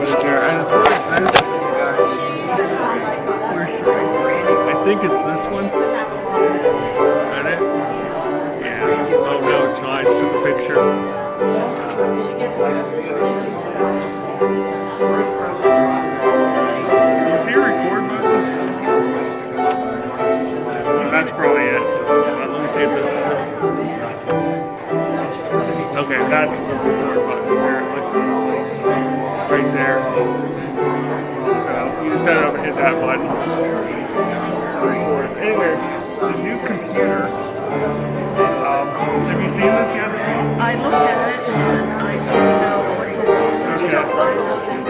put it there. And it's really expensive, you guys. Where's she? I think it's this one. Is that it? Yeah. Oh no, it's not. It's just a picture. Is here a record button? That's probably it. Let me see if this is it. Okay, that's the record button apparently. Right there. So you just set it up and hit that button. Record. Anyway, the new computer. Have you seen this yet? I looked at it and I didn't know what to do.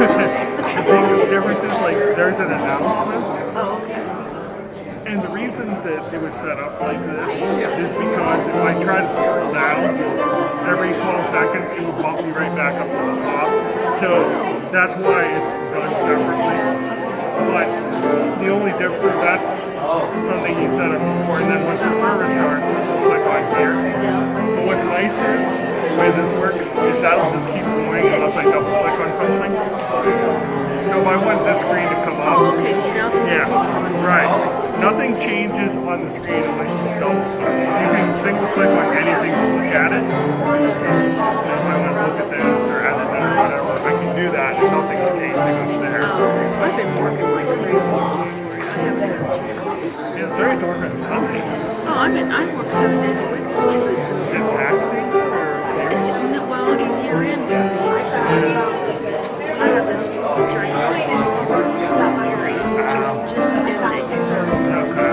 Okay. The biggest difference is like there's an announcement. Oh, okay. And the reason that it was set up like this is because if I try to scroll down, every 12 seconds it will bump me right back up to the top. So that's why it's done separately. But the only difference, that's something you set up before, and then once the service starts, click on here. But what's nice is, the way this works is that'll just keep going unless I double click on something. So if I want this screen to come up, Oh, okay. You know, yeah, right. Nothing changes on the screen unless you double click. So you can single click on anything to look at it. So if I want to look at this or add this or whatever, I can do that and nothing's changing up there. I've been working like crazy in January. I haven't had a chance. Yeah, it's very dark on Sunday. Oh, I work 7 days a week for 2 weeks. Is it tax season or Well, it's year end for me. I have this giant stuff hearing, which is just ending. okay?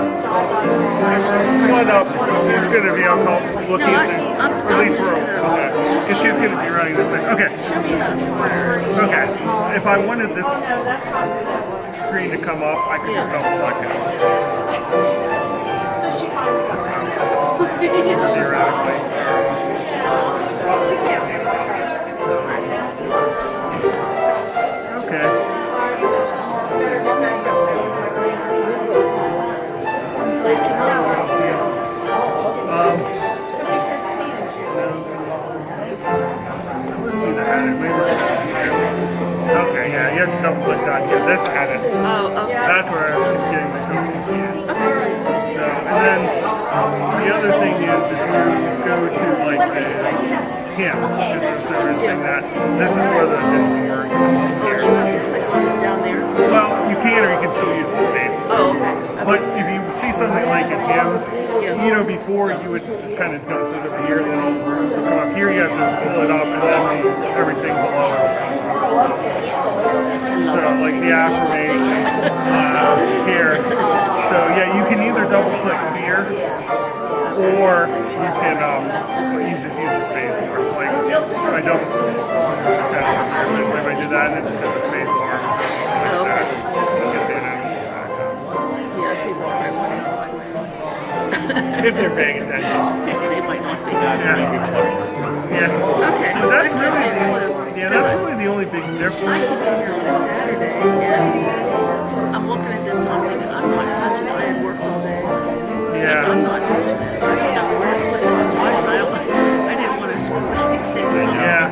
Well, no, she's going to be on call looking at at least for okay. Because she's going to be running this thing. Okay. Show me how to fire. Okay. If I wanted this screen to come up, I could just double click it. Theoretically. Okay. Let's do the edit. Okay, yeah, you have to double click on here. This edits. Oh, okay. That's where I was getting myself confused. So, and then the other thing is if you go to like the him, that this is where the additional version here. Down there. Well, you can or you can still use the space. Oh, okay. But if you see something like in him, you know, before you would just kind of go through over here, then all the versions would come up. Here you have to pull it up and then everything below it. So like the affirmations here. So yeah, you can either double click here or you can you just use the space bar. So like if I double click, if I do that, then just hit the space bar. Like that. If they're paying attention. They might not be. Yeah. Okay. So that's that's really the only big difference. I'm here on a Saturday, and I'm looking at this, and I'm thinking, I'm not touching it. I had work all day. Yeah. I'm not touching this. I didn't know where to put it on my aisle. I didn't want to screw anything. Yeah.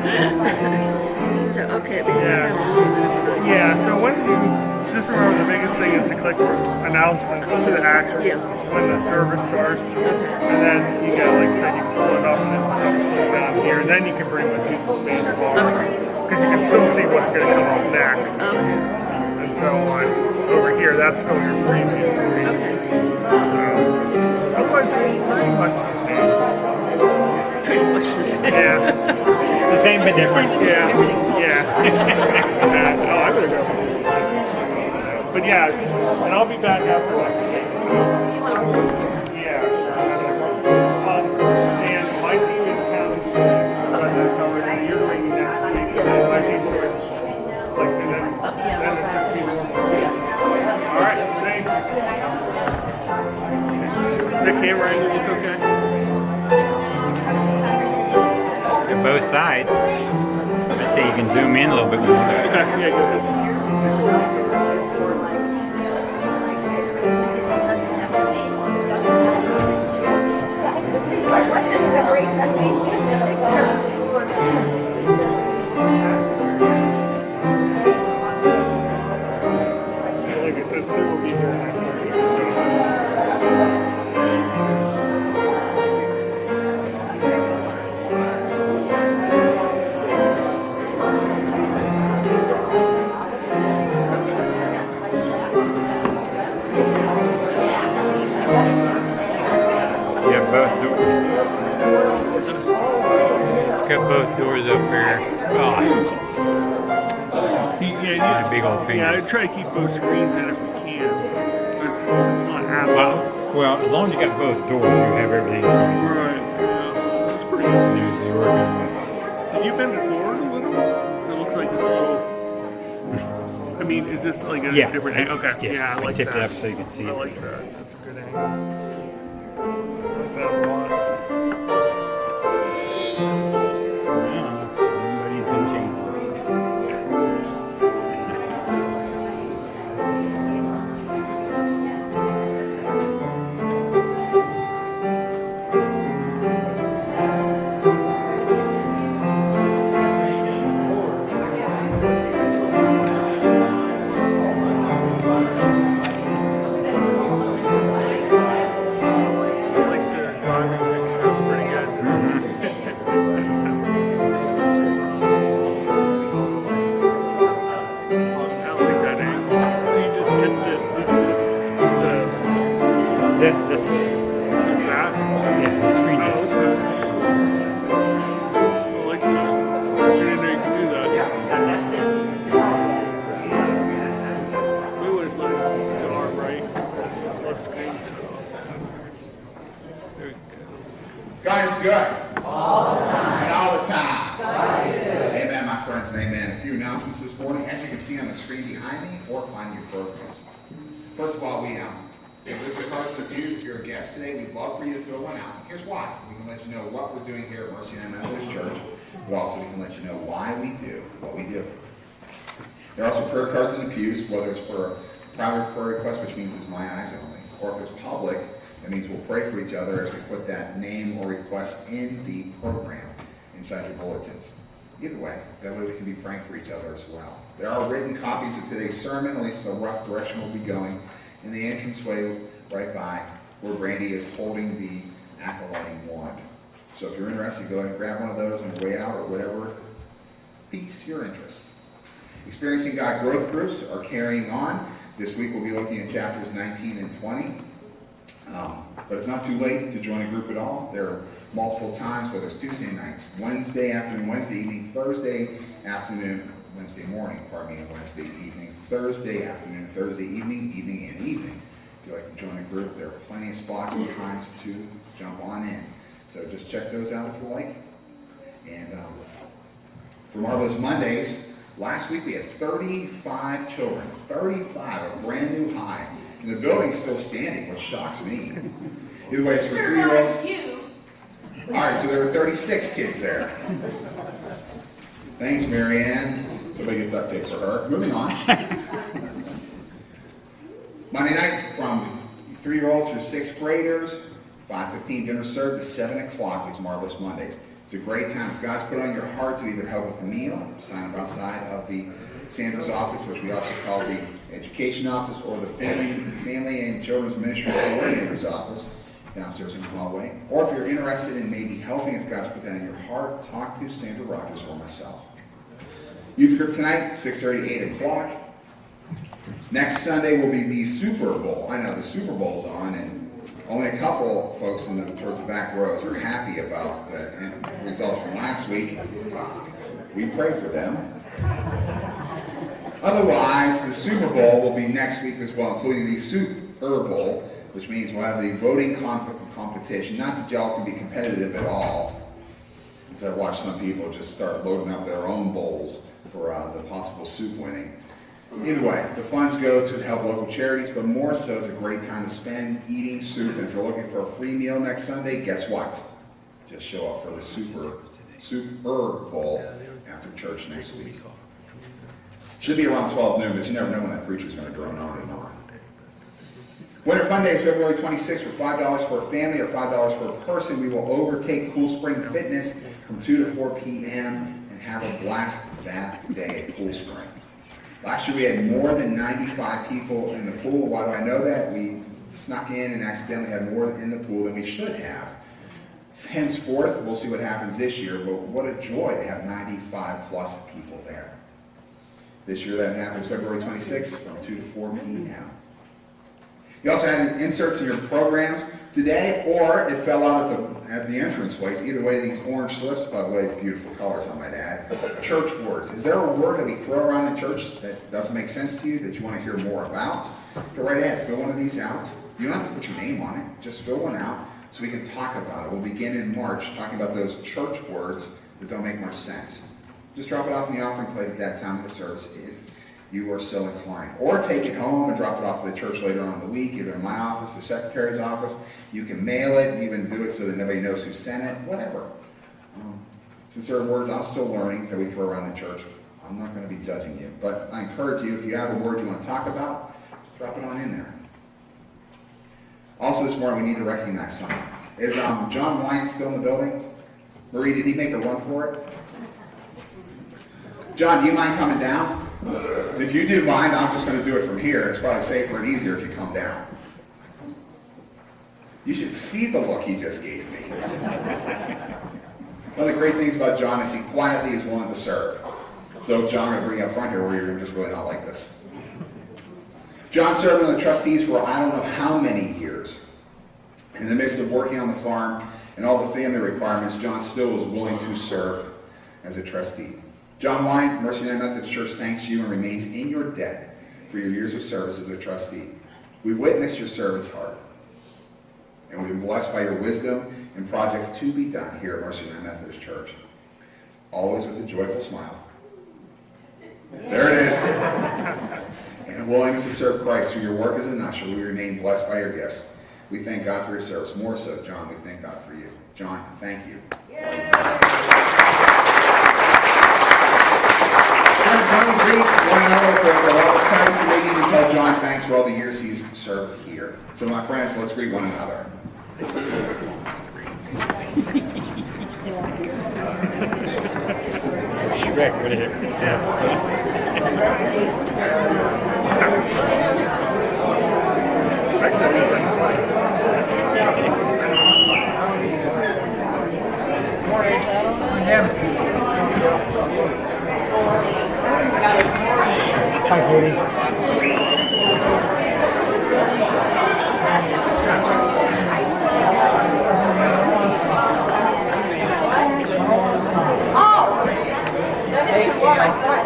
So, okay, at least I have a little bit of an idea. Yeah, so once you just remember the biggest thing is to click announcements to the actual when the service starts. And then you get, like I said, you can pull it up and then just double click down here. And then you can pretty much use the space bar. Because you can still see what's going to come up next. And so over here, that's still your previous screen. So otherwise it's pretty much the same. Pretty much the same. Yeah. The same but different. Yeah. Oh, I better go. But yeah, and I'll be back after next week. Yeah. And my team is counting you're doing next week. My team's doing like the next All right, thanks. Is the camera angle look okay? On both sides. I'd say you can zoom in a little bit more. Okay, yeah, good. there. Oh, my big old Yeah, I fingers. try to keep both screens in if we can. But it's not happening. Well, as long as you got both doors, you have everything going. Right. Yeah. That's pretty good. There's the organ. Have you been to Florida a little? It looks like it's a little. I mean, is this like a Yeah. different angle? Okay. Yeah, I like tipped that. it up so you can see I it. like that. That's a good angle. I like that a lot. Everybody's been changed. I like the driving picture. It's pretty good. I like that angle. So you just get That's is that? yeah, the screen Oh, is. okay. I like that. I didn't know you could do that. We always like this to our right. Left screen's cut off. There we go. God is good. All the time. And all the time. Amen, my friends, and amen. A few announcements this morning. As you can see on the screen behind me, or find your programs. First of all, we have visitor cards and reviews. If you're a guest today, we'd love for you to fill one out. Here's why. We can let you know what we're doing here at Mercy and Methodist Church, but also we can let you know why we do what we do. There are also prayer cards in the pews, whether it's for a private prayer request, which means it's my eyes only, or if it's public, that means we'll pray for each other as we put that name or request in the program inside your bulletins. Either way, that way we can be praying for each other as well. There are written copies of today's sermon, at least the rough direction we'll be going, in the entranceway right by where Brandy is holding the acolyting wand. So if you're interested, go ahead and grab one of those on your way out or whatever piques your interest. Experiencing God growth groups are carrying on. This week we'll be looking at chapters 19 and 20. But it's not too late to join a group at all. There are multiple times, whether it's Tuesday nights, Wednesday afternoon, Wednesday evening, Thursday afternoon, Wednesday morning, and Wednesday evening, Thursday afternoon, Thursday evening, evening, and evening. If you'd like to join a group, there are plenty of spots and times to jump on in. So just check those out if you like. And for Marvelous Mondays, last week we had 35 children, 35, a brand new high. And the building's still standing, which shocks me. Either way, it's for 3-year-olds. All right, so there were 36 kids there. Thanks, Marianne. Somebody get duct tape for her. Moving on. Monday night, from 3-year-olds through 6th graders, 5:15 dinner served to 7 o'clock is Marvelous Mondays. It's a great time. If God's put on your heart to either help with a meal, sign up outside of the Sandra's office, which we also call the education office, or the family and children's ministry coordinator's office downstairs in the hallway. Or if you're interested in maybe helping, if God's put that in your heart, talk to Sandra Rogers or myself. Youth group tonight, 6:30 to 8 o'clock. Next Sunday will be the Super Bowl. I know the Super Bowl's on, and only a couple folks towards the back rows are happy about the results from last week. We pray for them. Otherwise, the Super Bowl will be next week as well, including the Super Bowl, which means we'll have the voting competition. Not that y'all can be competitive at all, as I watch some people just start loading up their own bowls for the possible soup winning. Either way, the funds go to help local charities, but more so it's a great time to spend eating soup. And if you're looking for a free meal next Sunday, guess what? Just show up for the Super Bowl after church next week. Should be around 12 noon, but you never know when that preacher's going to drone on and on. Winter Fun Day is February 26th for $5 for a family or $5 for a person. We will overtake Cool Spring Fitness from 2 to 4 p.m. and have a blast that day at Cool Spring. Last year we had more than 95 people in the pool. Why do I know that? We snuck in and accidentally had more in the pool than we should have. Henceforth, we'll see what happens this year, but what a joy to have 95 plus people there. This year that happens February 26th from 2 to 4 p.m. You also had inserts in your programs today, or it fell out at the entranceways. Either way, these orange slips, by the way, beautiful colors, I might add. Church words. Is there a word that we throw around in church that doesn't make sense to you, that you want to hear more about? Go right ahead, fill one of these out. You don't have to put your name on it. Just fill one out so we can talk about it. We'll begin in March talking about those church words that don't make much sense. Just drop it off in the offering plate at that time of the service if you are so inclined. Or take it home and drop it off at the church later on in the week, either in my office or secretary's office. You can mail it, even do it so that nobody knows who sent it, whatever. Since there are words I'm still learning that we throw around in church, I'm not going to be judging you. But I encourage you, if you have a word you want to talk about, drop it on in there. Also this morning, we need to recognize something. Is John Wine still in the building? Marie, did he make a run for it? John, do you mind coming down? And if you do mind, I'm just going to do it from here. It's probably safer and easier if you come down. You should see the look he just gave me. One of the great things about John is he quietly is willing to serve. So John, I'm going to bring you up front here where you're just really not like this. John served on the trustees for I don't know how many years. In the midst of working on the farm and all the family requirements, John still was willing to serve as a trustee. John Wine, Mercy United Methodist Church thanks you and remains in your debt for your years of service as a trustee. We witnessed your servant's heart, and we've been blessed by your wisdom and projects to be done here at Mercy United Methodist Church. Always with a joyful smile. There it is. And a willingness to serve Christ through your work as an usher, we remain blessed by your gifts. We thank God for your service. More so, John, we thank God for you. John, thank you. Greet one another for the love of Christ, and maybe even tell John thanks for all the years he's served here. So my friends, let's greet one another. Shrek right here. Hi, Katie.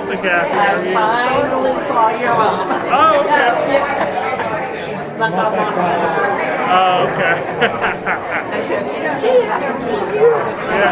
Look at I finally saw your mom. Oh, okay. She snuck up on me. Oh, okay. I said, gee, I haven't seen you. Yeah.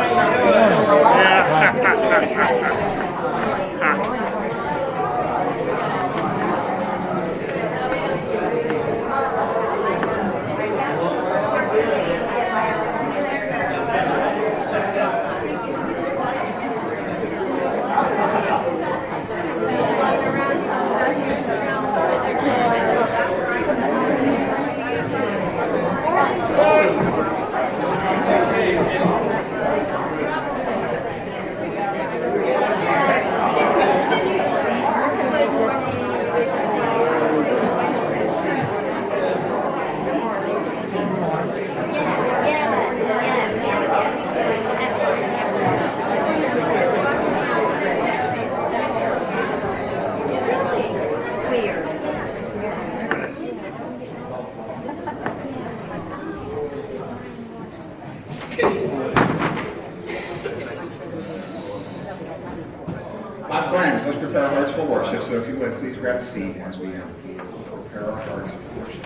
My friends, let's prepare our hearts for worship. So if you would, please grab a seat as we prepare our hearts for worship.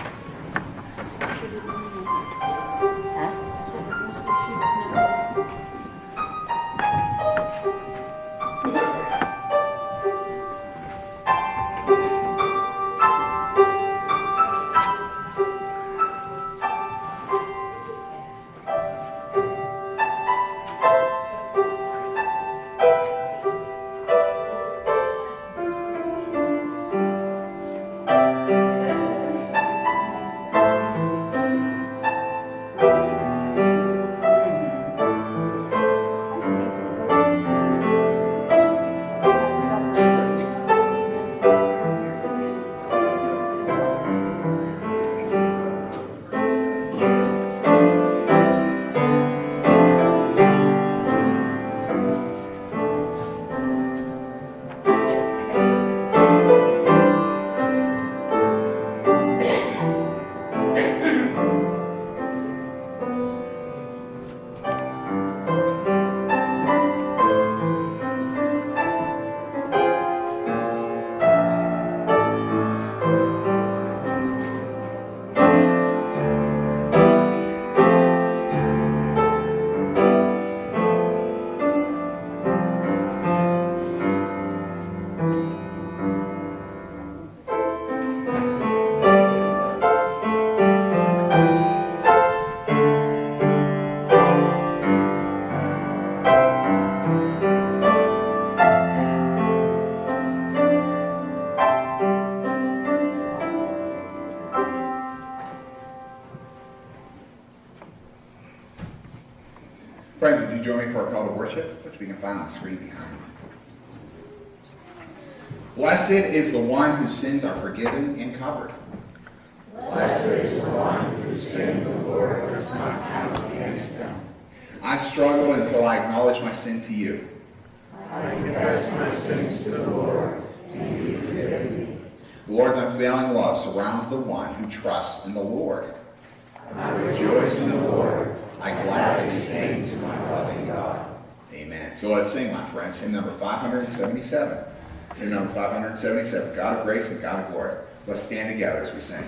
me for our call to worship, which we can find on the screen behind. Blessed is the one whose sins are forgiven and covered. Blessed is the one whose sin the Lord does not count against them. I struggled until I acknowledged my sin to you. I confess my sins to the Lord, and you forgive me. The Lord's unfailing love surrounds the one who trusts in the Lord. I rejoice in the Lord. I gladly sing to my loving God. Amen. So let's sing, my friends, hymn number 577. Hymn number 577, God of grace and God of glory. Let's stand together as we sing.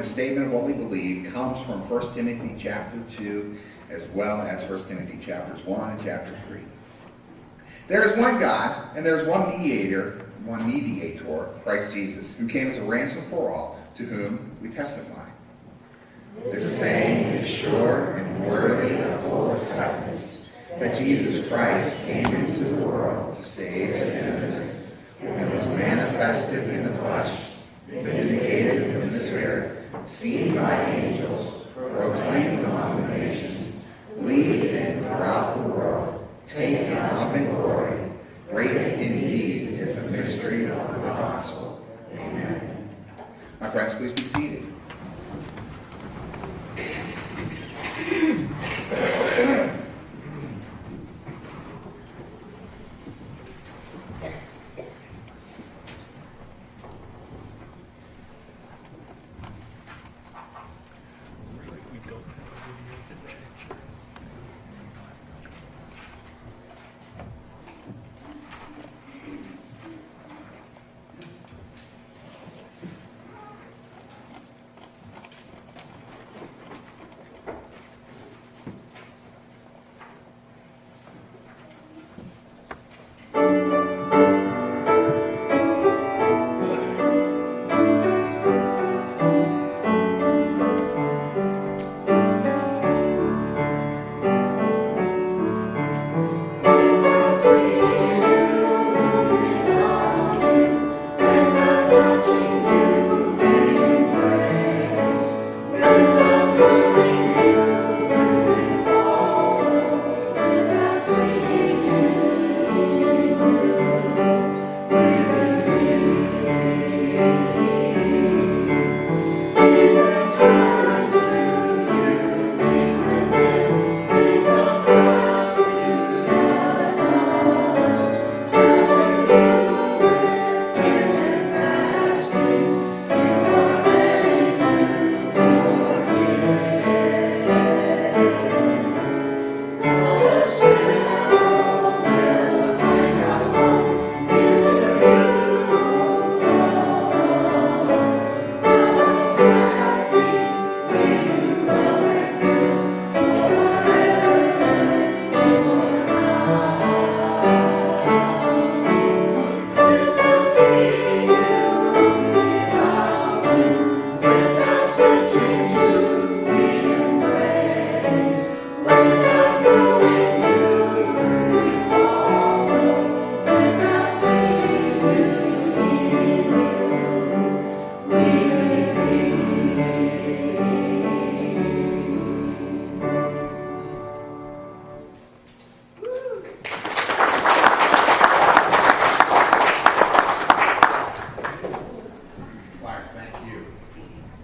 Statement of what we believe comes from 1 Timothy chapter 2 as well as 1 Timothy chapters 1 and chapter 3. There is one God and there is one mediator, Christ Jesus, who came as a ransom for all, to whom we testify. The saying is sure and worthy of full acceptance, that Jesus Christ came into the world to save sinners, and was manifested in the flesh, vindicated in the Spirit, seen by angels, proclaimed among the nations, believed in throughout the world, taken up in glory. Great indeed is the mystery of the gospel. Amen. My friends, please be seated.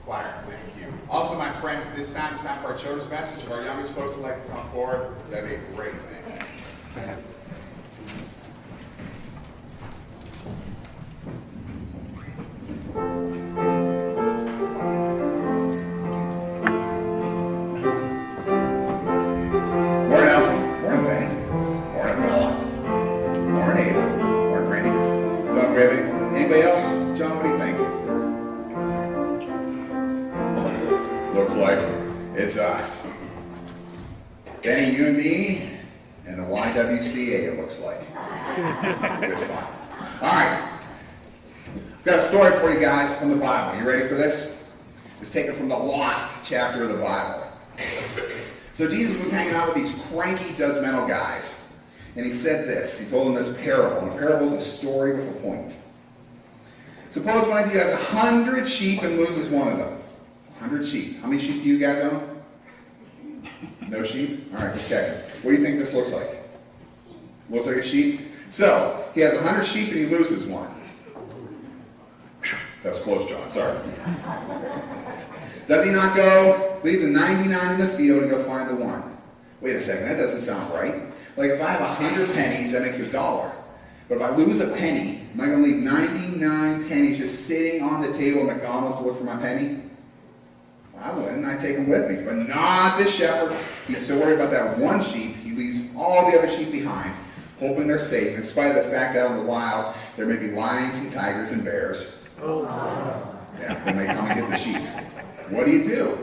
Choir, thank you. Also, my friends, at this time, it's time for our children's message. If our youngest folks would like to come forward, that'd be a great thing. Morning, Elsie. Morning, Benny. Morning, Bella. Morning, Ava. Morning, Randy. Doug, Raven. Anybody else? John, what do you think? Looks like it's us. Benny, you and me, and the YWCA, it looks like. Good fun. All right. I've got a story for you guys from the Bible. You ready for this? It's taken from the lost chapter of the Bible. So Jesus was hanging out with these cranky, judgmental guys. And he said this. He told them this parable. And a parable is a story with a point. Suppose one of you has 100 sheep and loses one of them. 100 sheep. How many sheep do you guys own? No sheep? All right, just checking. What do you think this looks like? Looks like a sheep? So, he has 100 sheep and he loses one. That was close, John. Sorry. Does he not go leave the 99 in the field and go find the one? Wait a second, that doesn't sound right. Like if I have 100 pennies, that makes $1. But if I lose a penny, am I going to leave 99 pennies just sitting on the table at McDonald's to look for my penny? I wouldn't. I'd take them with me. But not this shepherd. He's so worried about that one sheep, he leaves all the other sheep behind, hoping they're safe, in spite of the fact that out in the wild, there may be lions and tigers and bears. Yeah, they may come and get the sheep. What do you do?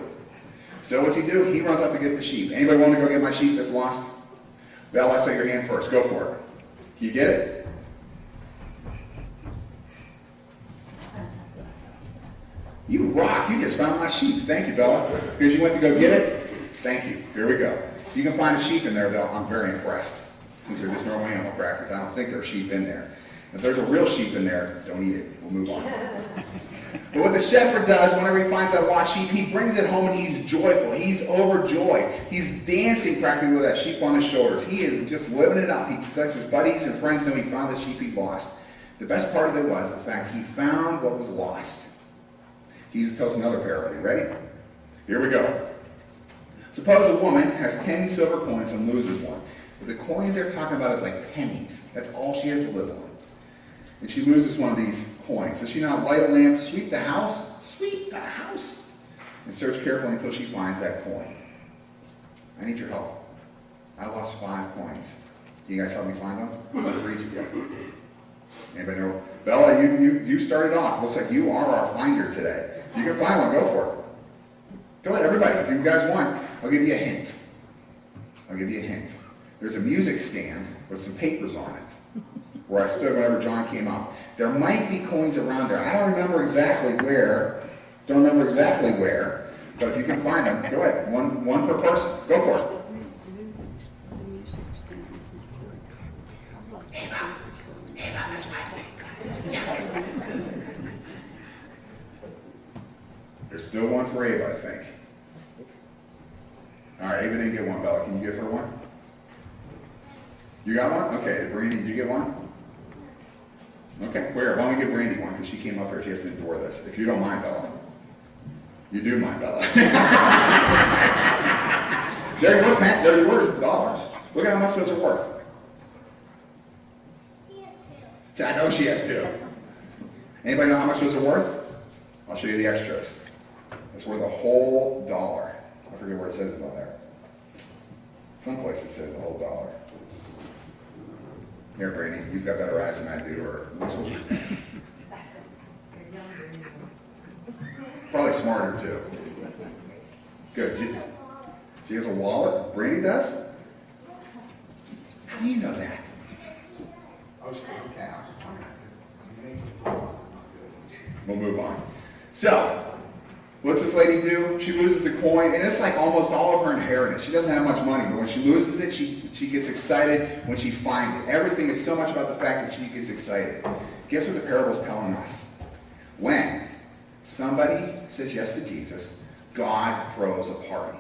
So what's he do? He runs up to get the sheep. Anybody want to go get my sheep that's lost? Belle, I saw your hand first. Go for it. Can you get it? You rock. You just found my sheep. Thank you, Bella. Because you went to go get it? Thank you. Here we go. If you can find a sheep in there, though, I'm very impressed. Since they're just normal animal crackers, I don't think there are sheep in there. If there's a real sheep in there, don't eat it. We'll move on. But what the shepherd does whenever he finds that lost sheep, he brings it home and he's joyful. He's overjoyed. He's dancing practically with that sheep on his shoulders. He is just living it up. He lets his buddies and friends know he found the sheep he lost. The best part of it was the fact he found what was lost. Jesus tells another parable. You ready? Here we go. Suppose a woman has 10 silver coins and loses one. But the coins they're talking about is like pennies. That's all she has to live on. And she loses one of these coins. Does she not light a lamp, sweep the house? Sweep the house! And search carefully until she finds that coin. I need your help. I lost 5 coins. Can you guys help me find them? What for each of you? Anybody know? Bella, you started off. Looks like you are our finder today. If you can find one, go for it. Go ahead, everybody. If you guys want, I'll give you a hint. I'll give you a hint. There's a music stand with some papers on it, where I stood whenever John came up. There might be coins around there. I don't remember exactly where. But if you can find them, go ahead. One per person. Go for it. Ava, that's right. Yeah. There's still one for Ava, I think. All right, Ava didn't get one. Bella, can you give her one? You got one? Okay, Brandy, did you get one? Okay, where? Why don't we give Brandy one, because she came up here, she has to endure this. If you don't mind, Bella. You do mind, Bella. They're worth $1. Look at how much those are worth. She has 2. I know she has 2. Anybody know how much those are worth? I'll show you the extras. It's worth a whole $1. I forget where it says it on there. Some place it says a whole $1. Here, Brady, you've got better eyes than I do, or this will probably smarter too. Good. She has a wallet. Brady does? How do you know that? We'll move on. So, what's this lady do? She loses the coin, and it's like almost all of her inheritance. She doesn't have much money, but when she loses it, she gets excited when she finds it. Everything is so much about the fact that she gets excited. Guess what the parable is telling us? When somebody says yes to Jesus, God throws a party.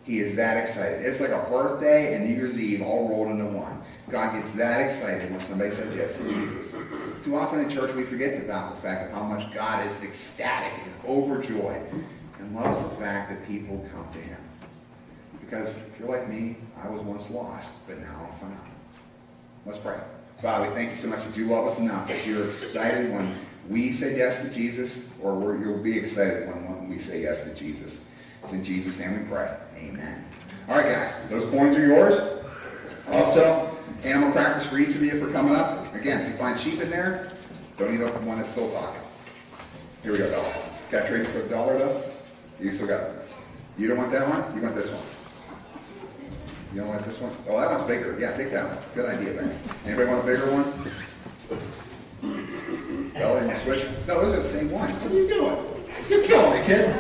He is that excited. It's like a birthday and New Year's Eve all rolled into one. God gets that excited when somebody says yes to Jesus. Too often in church we forget about the fact of how much God is ecstatic and overjoyed and loves the fact that people come to him. Because if you're like me, I was once lost, but now I'm found. Let's pray. Father, we thank you so much that you love us enough that you're excited when we say yes to Jesus, or you'll be excited when we say yes to Jesus. It's in Jesus' name we pray. Amen. All right, guys, those coins are yours. Also, animal crackers for each of you for coming up. Again, if you find sheep in there, don't eat up the one that's still talking. Here we go, dollar. Got traded for $1 though? You still got it. You don't want that one? You want this one. You don't want this one? Oh, that one's bigger. Yeah, take that one. Good idea, Benny. Anybody want a bigger one? Dollar, you want to switch? No, those are the same ones. What are you doing? You're killing me, kid.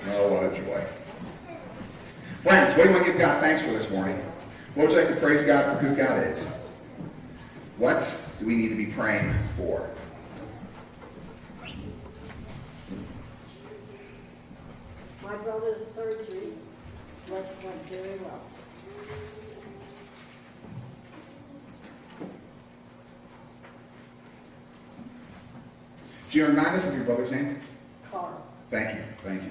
Oh, what a joy. Friends, what do you want to give God thanks for this morning? What would you like to praise God for who God is? What do we need to be praying for? My brother's surgery went very well. Do you remind us of your brother's name? Carl. Thank you. Thank you.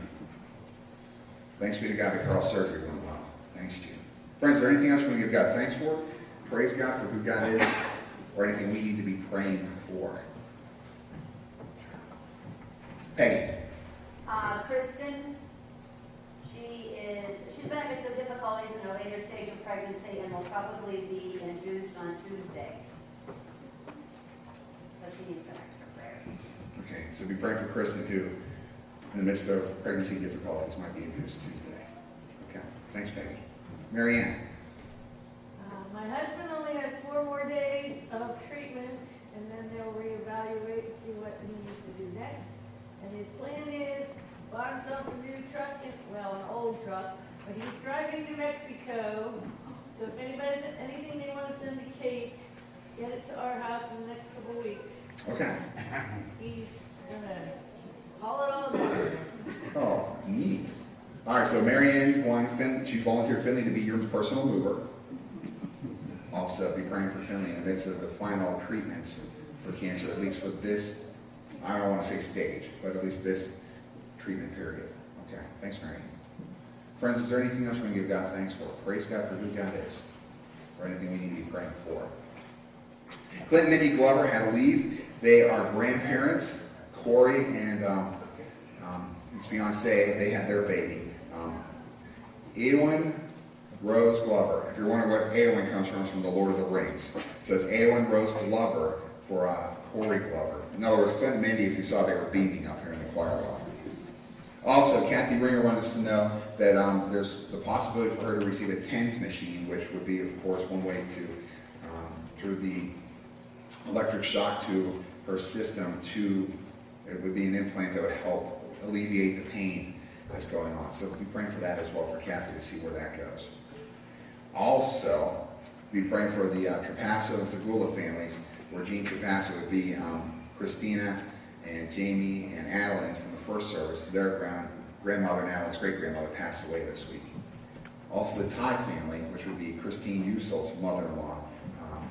Thanks be to God that Carl's surgery went well. Thanks, Jim. Friends, is there anything else we want to give God thanks for? Praise God for who God is, or anything we need to be praying for? Peggy. Kristen, she's been having some difficulties in a later stage of pregnancy and will probably be induced on Tuesday. So she needs some extra prayers. Okay, so be praying for Kristen, who, in the midst of pregnancy difficulties, might be induced Tuesday. Okay, thanks, Peggy. Mary Ann. My husband only has 4 more days of treatment, and then they'll reevaluate and see what he needs to do next. And his plan is buy himself a new truck, an old truck, but he's driving to Mexico. So if anybody has anything they want to send to Kate, get it to our house in the next couple of weeks. Okay. He's gonna haul it all down. Oh, neat. All right, so Mary Ann, she volunteered Finley to be your personal mover. Also, be praying for Finley in the midst of the final treatments for cancer, at least for this, I don't want to say stage, but at least this treatment period. Okay, thanks, Mary Ann. Friends, is there anything else we can give God thanks for? Praise God for who God is, or anything we need to be praying for. Clint and Mindy Glover had to leave. They are grandparents. Corey and his fiancee, they had their baby. Eowyn Rose Glover. If you're wondering what Eowyn comes from, it's from the Lord of the Rings. So it's Eowyn Rose Glover for Corey Glover. In other words, Clint and Mindy, if you saw, they were beaming up here in the choir loft. Also, Kathy Ringer wanted us to know that there's the possibility for her to receive a TENS machine, which would be, of course, one way to, through the electric shock to her system, it would be an implant that would help alleviate the pain that's going on. So we'll be praying for that as well for Kathy to see where that goes. Also, we'll be praying for the Trapasso and Segula families, where Jean Trapasso would be Christina and Jamie and Adeline from the first service. Their grandmother and Adeline's great-grandmother passed away this week. Also the Ty family, which would be Christine Usel's mother-in-law.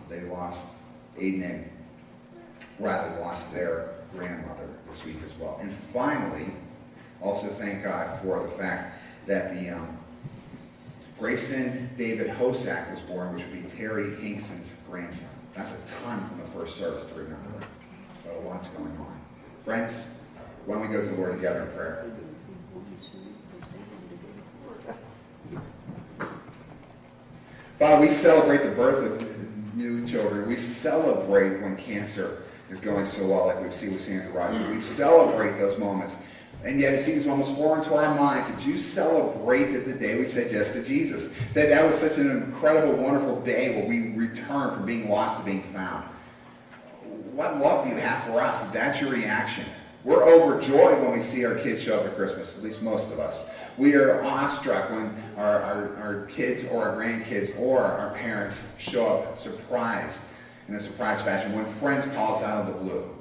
They lost Aiden and lost their grandmother this week as well. And finally, also thank God for the fact that the Grayson David Hosack was born, which would be Terry Hinkson's grandson. That's a ton from the first service to remember, but a lot's going on. Friends, why don't we go to the Lord together in prayer? Father, we celebrate the birth of new children. We celebrate when cancer is going so well, like we've seen with Sandra Rogers. We celebrate those moments. And yet it seems almost foreign to our minds that you celebrated the day we said yes to Jesus. That was such an incredible, wonderful day where we returned from being lost to being found. What love do you have for us? That's your reaction. We're overjoyed when we see our kids show up at Christmas, at least most of us. We are awestruck when our kids or our grandkids or our parents show up surprised, in a surprise fashion, when friends call us out of the blue.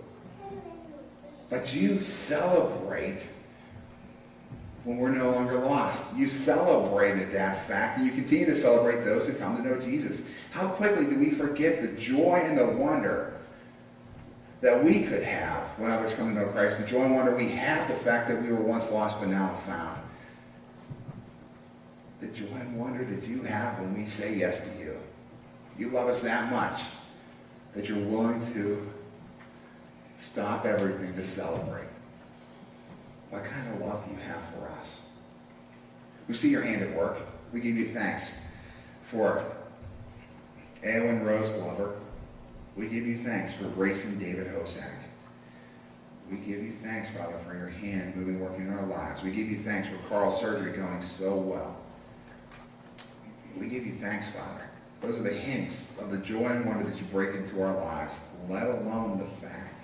But you celebrate when we're no longer lost. You celebrated that fact, and you continue to celebrate those who come to know Jesus. How quickly do we forget the joy and the wonder that we could have when others come to know Christ? The joy and wonder we have, the fact that we were once lost but now found. The joy and wonder that you have when we say yes to you. You love us that much that you're willing to stop everything to celebrate. What kind of love do you have for us? We see your hand at work. We give you thanks for Eowyn Rose Glover. We give you thanks for Grayson David Hosak. We give you thanks, Father, for your hand moving, working in our lives. We give you thanks for Carl's surgery going so well. We give you thanks, Father. Those are the hints of the joy and wonder that you break into our lives, let alone the fact,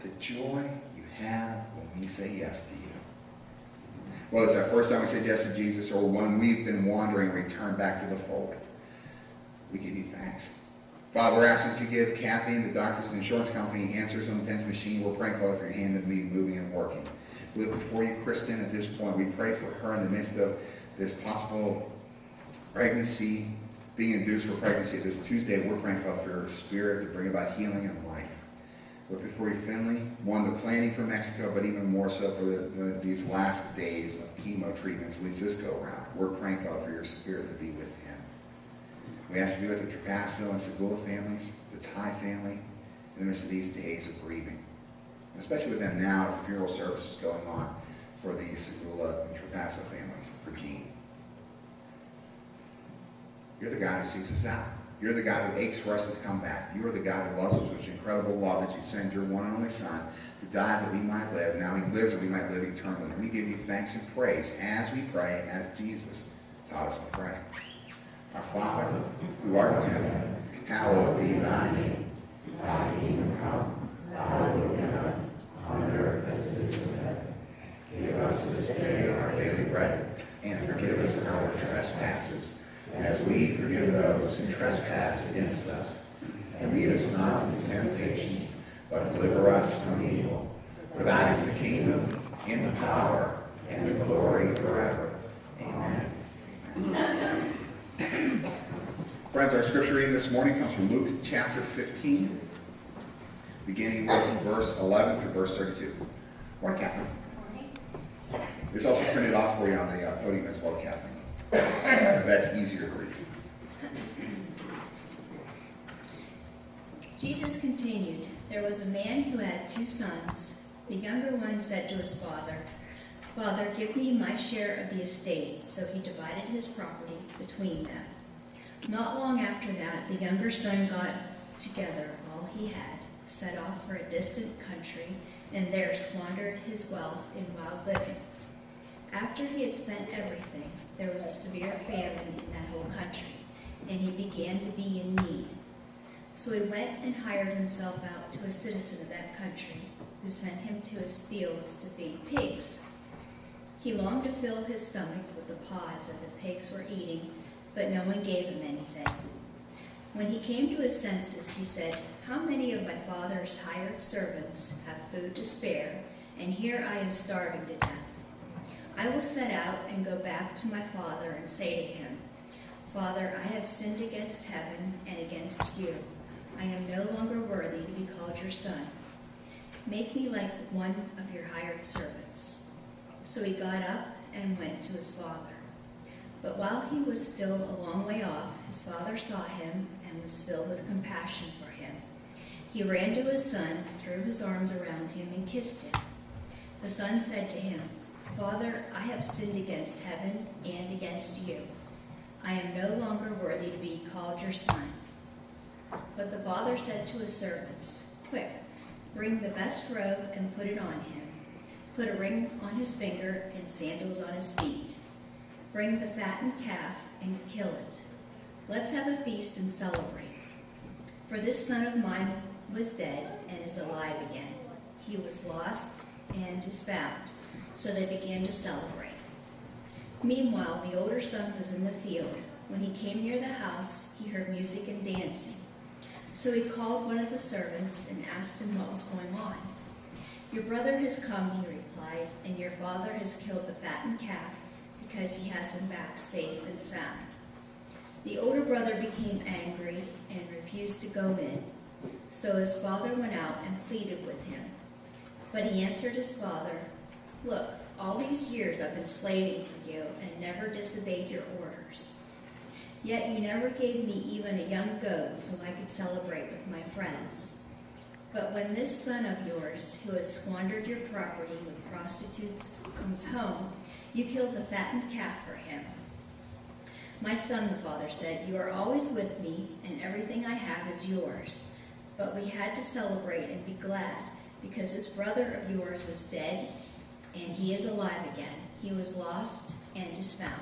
the joy you have when we say yes to you. Whether it's our first time we say yes to Jesus or when we've been wandering and return back to the fold, we give you thanks. Father, we're asking that you give Kathy and the doctors and insurance company answers on the TENS machine. We're praying, Father, for your hand to be moving and working. We look before you, Kristen, at this point. We pray for her in the midst of this possible pregnancy, being induced for pregnancy this Tuesday. We're praying, Father, for your spirit to bring about healing and life. Look before you, Finley. One, the planning for Mexico, but even more so for these last days of chemo treatments, at least this go-around. We're praying, Father, for your spirit to be with him. We ask you to be with the Trapasso and Segula families, the Thai family, in the midst of these days of grieving. And especially with them now as the funeral service is going on for the Segula and Trapasso families, for Jean. You're the God who seeks us out. You're the God who aches for us to come back. You are the God who loves us with incredible love that you send your one and only Son to die that we might live. Now he lives that we might live eternally. And we give you thanks and praise as we pray, as Jesus taught us to pray. Our Father, who art in heaven, hallowed be thy name. Thy kingdom come, thy will be done, on earth as it is in heaven. Give us this day our daily bread, and forgive us our trespasses, as we forgive those who trespass against us. And lead us not into temptation, but deliver us from evil. For thine is the kingdom, and the power, and the glory forever. Amen. Amen. Friends, our scripture reading this morning comes from Luke chapter 15, beginning with verse 11 through verse 32. Morning, Kathleen. Morning. It's also printed off for you on the podium as well, Kathleen. If that's easier to read. Jesus continued, "There was a man who had 2 sons. The younger one said to his father, 'Father, give me my share of the estate.' So he divided his property between them. Not long after that, the younger son got together all he had, set off for a distant country, and there squandered his wealth in wild living. After he had spent everything, there was a severe famine in that whole country, and he began to be in need. So he went and hired himself out to a citizen of that country, who sent him to his fields to feed pigs. He longed to fill his stomach with the pods that the pigs were eating, but no one gave him anything. When he came to his senses, he said, 'How many of my father's hired servants have food to spare, and here I am starving to death? I will set out and go back to my father and say to him, Father, I have sinned against heaven and against you. I am no longer worthy to be called your son. Make me like one of your hired servants.' So he got up and went to his father. But while he was still a long way off, his father saw him and was filled with compassion for him. He ran to his son, threw his arms around him, and kissed him. The son said to him, 'Father, I have sinned against heaven and against you. I am no longer worthy to be called your son.' But the father said to his servants, 'Quick, bring the best robe and put it on him. Put a ring on his finger and sandals on his feet. Bring the fattened calf and kill it. Let's have a feast and celebrate. For this son of mine was dead and is alive again. He was lost and is found.' So they began to celebrate. Meanwhile, the older son was in the field. When he came near the house, he heard music and dancing. So he called one of the servants and asked him what was going on. Your brother has come, he replied, and your father has killed the fattened calf because he has him back safe and sound. The older brother became angry and refused to go in. So his father went out and pleaded with him. But he answered his father, "Look, all these years I've been slaving for you and never disobeyed your orders. Yet you never gave me even a young goat so I could celebrate with my friends. But when this son of yours, who has squandered your property with prostitutes, comes home, you kill the fattened calf for him." "My son," the father said, "you are always with me, and everything I have is yours. But we had to celebrate and be glad, because this brother of yours was dead, and he is alive again. He was lost and is found."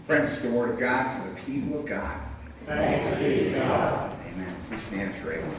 Friends, it's the word of God for the people of God. Thanks be to God. Amen. Please stand if you're able.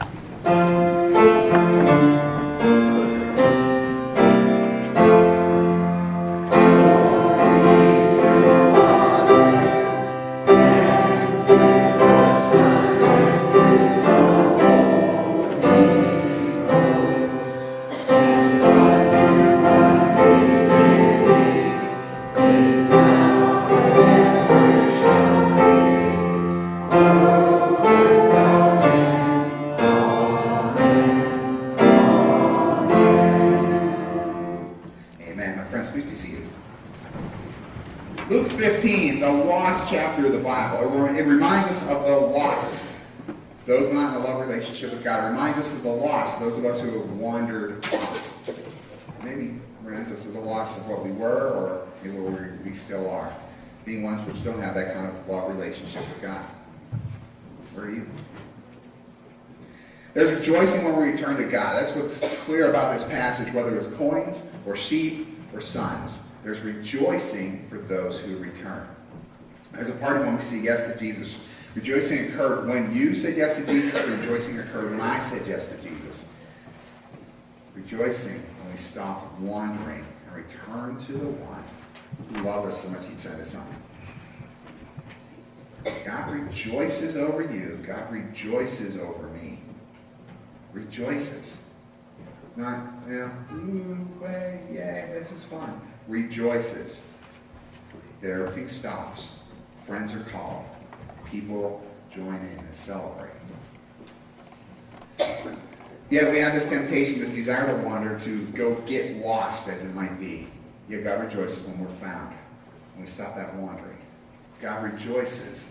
Amen. My friends, please be seated. Luke 15, the lost chapter of the Bible. It reminds us of the lost. Those not in a love relationship with God. It reminds us of the lost, those of us who have wandered off. Maybe reminds us of the loss of what we were, or maybe where we still are. Being ones which don't have that kind of love relationship with God. Where are you? There's rejoicing when we return to God. That's what's clear about this passage, whether it's coins or sheep or sons. There's rejoicing for those who return. There's a party when we say yes to Jesus. Rejoicing occurred when you said yes to Jesus. Rejoicing occurred when I said yes to Jesus. Rejoicing when we stop wandering and return to the one who loved us so much he'd sent his son. God rejoices over you. God rejoices over me. Rejoices. Not, yay, this is fun. Rejoices. There, everything stops. Friends are called. People join in and celebrate. Yet we have this temptation, this desire to wander, to go get lost, as it might be. Yet God rejoices when we're found. When we stop that wandering. God rejoices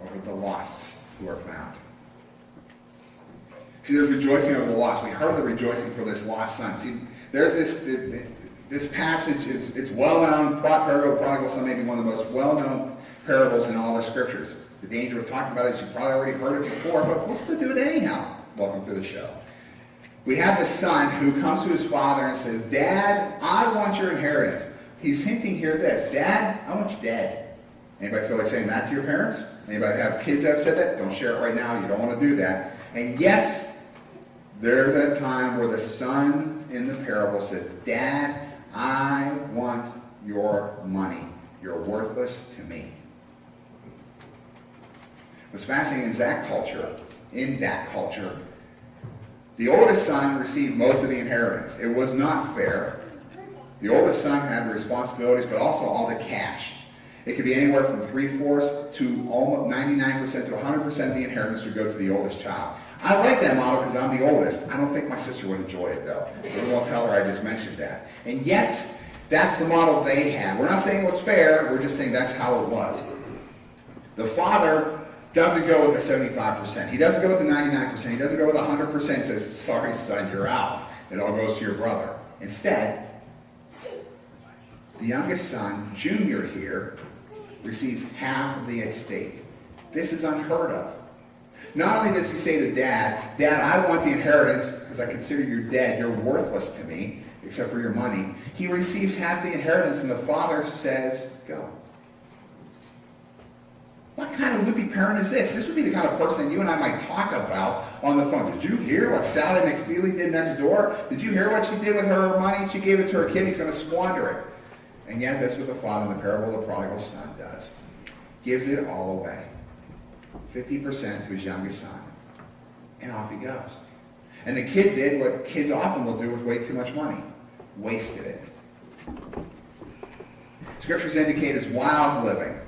over the lost who are found. See, there's rejoicing over the lost. We heard the rejoicing for this lost son. See, there's this passage, it's well-known. Parable of the Prodigal Son may be one of the most well-known parables in all the scriptures. The danger of talking about it is you've probably already heard it before, but we'll still do it anyhow. Welcome to the show. We have the son who comes to his father and says, "Dad, I want your inheritance." He's hinting here this, "Dad, I want you dead." Anybody feel like saying that to your parents? Anybody have kids that have said that? Don't share it right now. You don't want to do that. And yet, there's a time where the son in the parable says, "Dad, I want your money. You're worthless to me." What's fascinating is in that culture, the oldest son received most of the inheritance. It was not fair. The oldest son had the responsibilities, but also all the cash. It could be anywhere from 3/4 to almost 99% to 100% of the inheritance would go to the oldest child. I like that model because I'm the oldest. I don't think my sister would enjoy it, though. So I won't tell her I just mentioned that. And yet, that's the model they had. We're not saying it was fair. We're just saying that's how it was. The father doesn't go with the 75%. He doesn't go with the 99%. He doesn't go with the 100% and says, "Sorry, son, you're out. It all goes to your brother." Instead, the youngest son, Junior here, receives half of the estate. This is unheard of. Not only does he say to Dad, "Dad, I want the inheritance because I consider you're dead. You're worthless to me, except for your money." He receives half the inheritance, and the father says, "Go." What kind of loopy parent is this? This would be the kind of person you and I might talk about on the phone. "Did you hear what Sally McFeely did next door? Did you hear what she did with her money? She gave it to her kid. He's going to squander it." And yet that's what the father in the parable of the prodigal son does. Gives it all away. 50% to his youngest son. And off he goes. And the kid did what kids often will do with way too much money. Wasted it. Scriptures indicate it's wild living.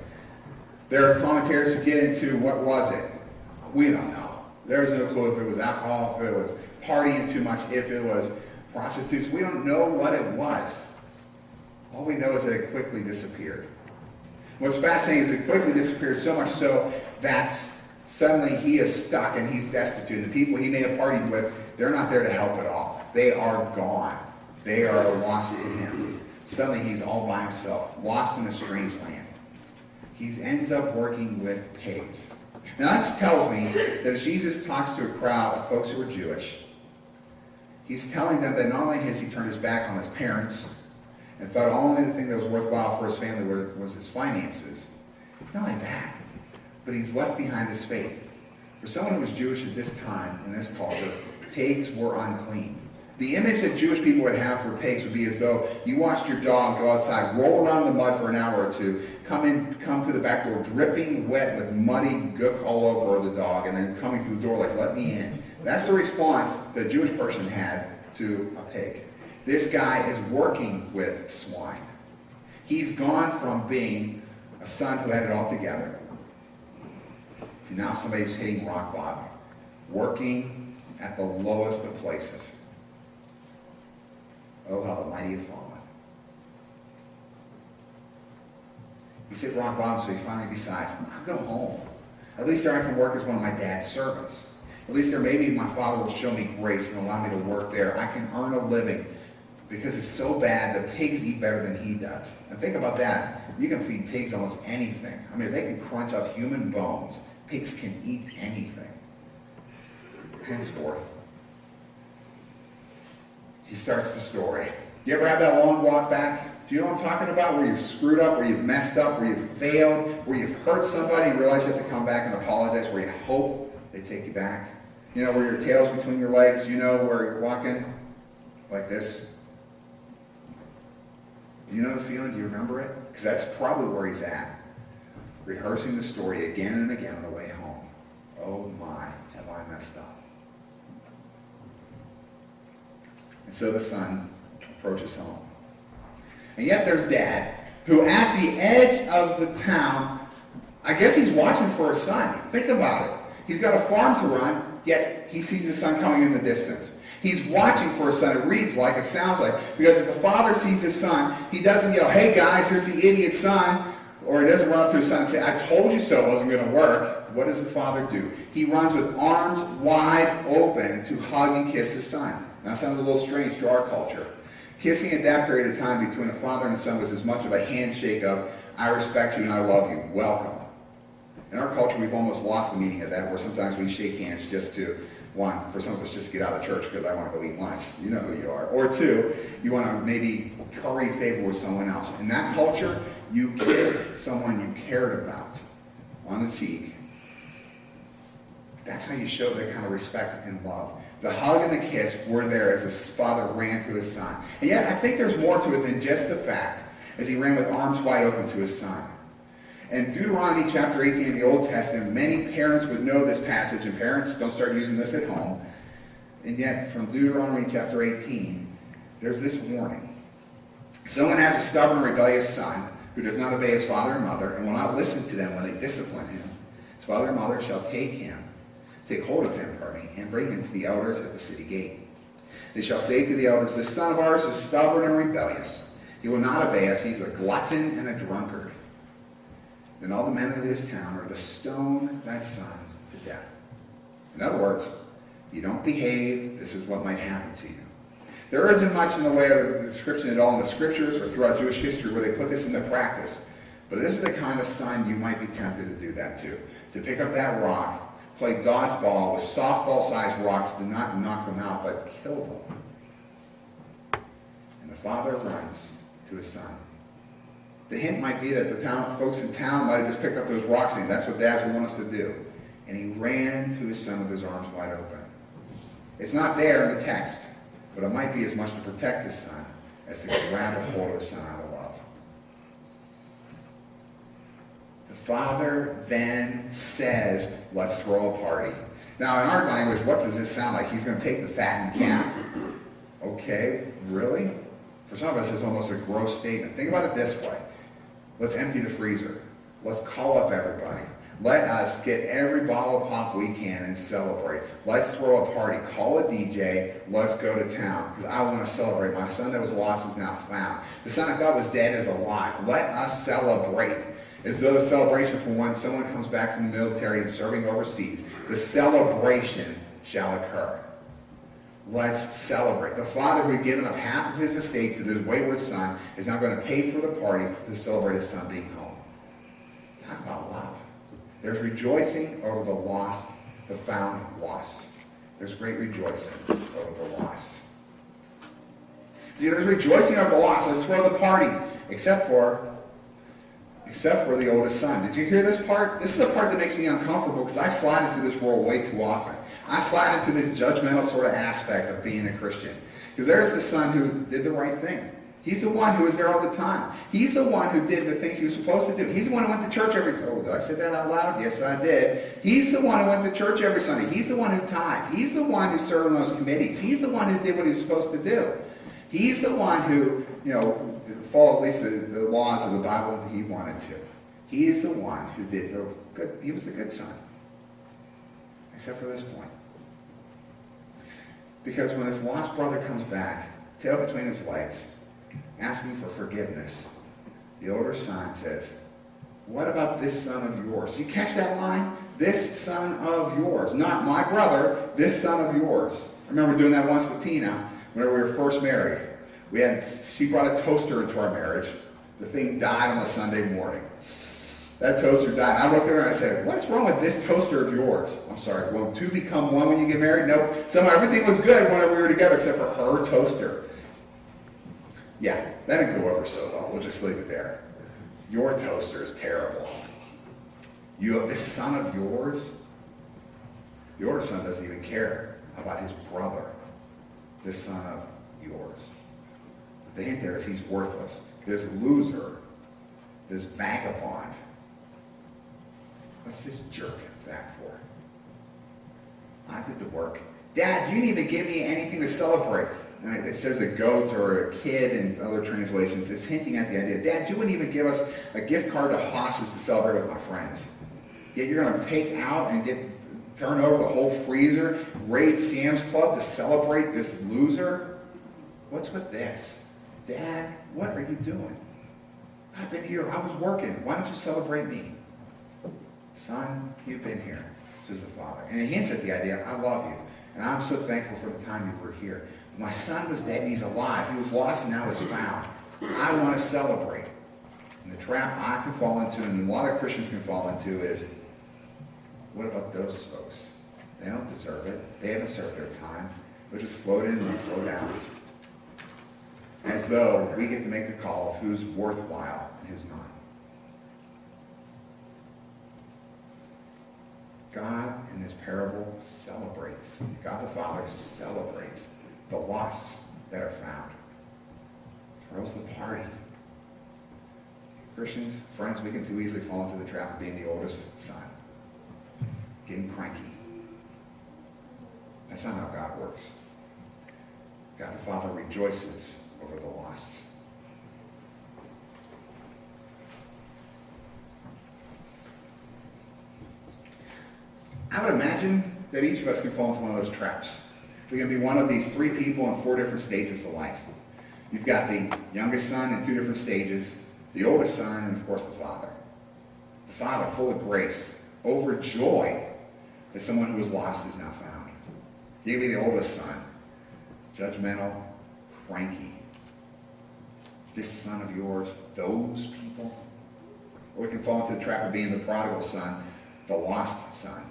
There are commentators who get into what was it. We don't know. There's no clue if it was alcohol, if it was partying too much, if it was prostitutes. We don't know what it was. All we know is that it quickly disappeared. What's fascinating is it quickly disappeared, so much so that suddenly he is stuck and he's destitute. The people he may have partied with, they're not there to help at all. They are gone. They are lost to him. Suddenly he's all by himself, lost in a strange land. He ends up working with pigs. Now this tells me that as Jesus talks to a crowd of folks who are Jewish, he's telling them that not only has he turned his back on his parents and thought only the thing that was worthwhile for his family was his finances, not only that, but he's left behind his faith. For someone who was Jewish at this time, in this culture, pigs were unclean. The image that Jewish people would have for pigs would be as though you watched your dog go outside, roll around the mud for an hour or two, come to the back door dripping wet with muddy gook all over the dog, and then coming through the door like, let me in. That's the response the Jewish person had to a pig. This guy is working with swine. He's gone from being a son who had it all together to now somebody who's hitting rock bottom, working at the lowest of places. Oh, how the mighty have fallen. He's hit rock bottom, so he finally decides, I'll go home. At least there I can work as one of my dad's servants. At least there maybe my father will show me grace and allow me to work there. I can earn a living because it's so bad that pigs eat better than he does. And think about that. You can feed pigs almost anything. I mean, if they can crunch up human bones, pigs can eat anything. Henceforth, he starts the story. You ever have that long walk back? Do you know what I'm talking about? Where you've screwed up, where you've messed up, where you've failed, where you've hurt somebody and realize you have to come back and apologize, where you hope they take you back. You know, where your tail's between your legs, you know, where you're walking like this. Do you know the feeling? Do you remember it? Because that's probably where he's at. Rehearsing the story again and again on the way home. Oh my, have I messed up. And so the son approaches home. And yet there's Dad, who at the edge of the town, I guess he's watching for his son. Think about it. He's got a farm to run, yet he sees his son coming in the distance. He's watching for his son. It reads like, it sounds like, because as the father sees his son, he doesn't yell, hey guys, here's the idiot son, or he doesn't run up to his son and say, I told you so, it wasn't going to work. What does the father do? He runs with arms wide open to hug and kiss his son. Now, that sounds a little strange to our culture. Kissing at that period of time between a father and a son was as much of a handshake of, I respect you and I love you, welcome. In our culture, we've almost lost the meaning of that, where sometimes we shake hands just to, one, for some of us just to get out of church because I want to go eat lunch. You know who you are. Or two, you want to maybe curry favor with someone else. In that culture, you kissed someone you cared about on the cheek. That's how you show that kind of respect and love. The hug and the kiss were there as his father ran to his son. And yet, I think there's more to it than just the fact as he ran with arms wide open to his son. In Deuteronomy chapter 18 in the Old Testament, many parents would know this passage, and parents, don't start using this at home. And yet, from Deuteronomy chapter 18, there's this warning. Someone has a stubborn, rebellious son who does not obey his father and mother and will not listen to them when they discipline him. His father and mother shall take hold of him, and bring him to the elders at the city gate. They shall say to the elders, this son of ours is stubborn and rebellious. He will not obey us. He's a glutton and a drunkard. Then all the men of this town are to stone that son to death. In other words, you don't behave, this is what might happen to you. There isn't much in the way of a description at all in the scriptures or throughout Jewish history where they put this into practice. But this is the kind of son you might be tempted to do that to. To pick up that rock, play dodgeball with softball-sized rocks, to not knock them out, but kill them. And the father runs to his son. The hint might be that the folks in town might have just picked up those rocks and that's what dads would want us to do. And he ran to his son with his arms wide open. It's not there in the text, but it might be as much to protect his son as to grab a hold of his son out of love. The father then says Let's throw a party. Now, in our language, what does this sound like? He's going to take the fattened calf. Okay, really? For some of us, it's almost a gross statement. Think about it this way. Let's empty the freezer. Let's call up everybody. Let us get every bottle of pop we can and celebrate. Let's throw a party. Call a DJ. Let's go to town because I want to celebrate. My son that was lost is now found. The son I thought was dead is alive. Let us celebrate. As though a celebration for when someone comes back from the military and serving overseas. The celebration shall occur. Let's celebrate. The father who had given up half of his estate to the wayward son is now going to pay for the party to celebrate his son being home. Talk about love. There's rejoicing over the lost, the found lost. There's great rejoicing over the lost. See, there's rejoicing over the lost. Let's throw the party. Except for the oldest son. Did you hear this part? This is the part that makes me uncomfortable because I slide into this world way too often. I slide into this judgmental sort of aspect of being a Christian. Because there's the son who did the right thing. He's the one who was there all the time. He's the one who did the things he was supposed to do. He's the one who went to church every Sunday. Oh, did I say that out loud? Yes, I did. He's the one who went to church every Sunday. He's the one who tithed. He's the one who served on those committees. He's the one who did what he was supposed to do. He's the one who, followed at least the laws of the Bible that he wanted to. He is the one who did the good. He was the good son. Except for this point. Because when his lost brother comes back, tail between his legs, asking for forgiveness, the older son says, what about this son of yours? You catch that line? This son of yours. Not my brother, this son of yours. I remember doing that once with Tina when we were first married. She brought a toaster into our marriage. The thing died on a Sunday morning. That toaster died. I looked at her and I said, what's wrong with this toaster of yours? I'm sorry, will two become one when you get married? No. Somehow everything was good whenever we were together except for her toaster. Yeah, that didn't go over so well. We'll just leave it there. Your toaster is terrible. You have this son of yours. The older son doesn't even care about his brother. This son of yours. The hint there is he's worthless. This loser, this vagabond. What's this jerk back for? I did the work. Dad, you didn't even give me anything to celebrate. And it says a goat or a kid in other translations. It's hinting at the idea. Dad, you wouldn't even give us a gift card to Haas's to celebrate with my friends. Yet you're going to take out and turn over the whole freezer, raid Sam's Club to celebrate this loser? What's with this? Dad, what are you doing? I've been here. I was working. Why don't you celebrate me? Son, you've been here, says the father. And he hints at the idea, I love you. And I'm so thankful for the time you were here. My son was dead and he's alive. He was lost and now he's found. I want to celebrate. And the trap I can fall into, and a lot of Christians can fall into, is, what about those folks? They don't deserve it. They haven't served their time. They'll just float in and float out. As though we get to make the call of who's worthwhile and who's not. God in this parable celebrates. God the Father celebrates the lost that are found. Throws the party. Christians, friends, we can too easily fall into the trap of being the oldest son. Getting cranky. That's not how God works. God the Father rejoices over the lost. I would imagine that each of us can fall into one of those traps. We're going to be one of these three people in 4 different stages of life. You've got the youngest son in 2 different stages, the oldest son, and of course the father. The father, full of grace, overjoyed that someone who was lost is now found. He could be the oldest son, judgmental, cranky. This son of yours, those people. Or we can fall into the trap of being the prodigal son, the lost son.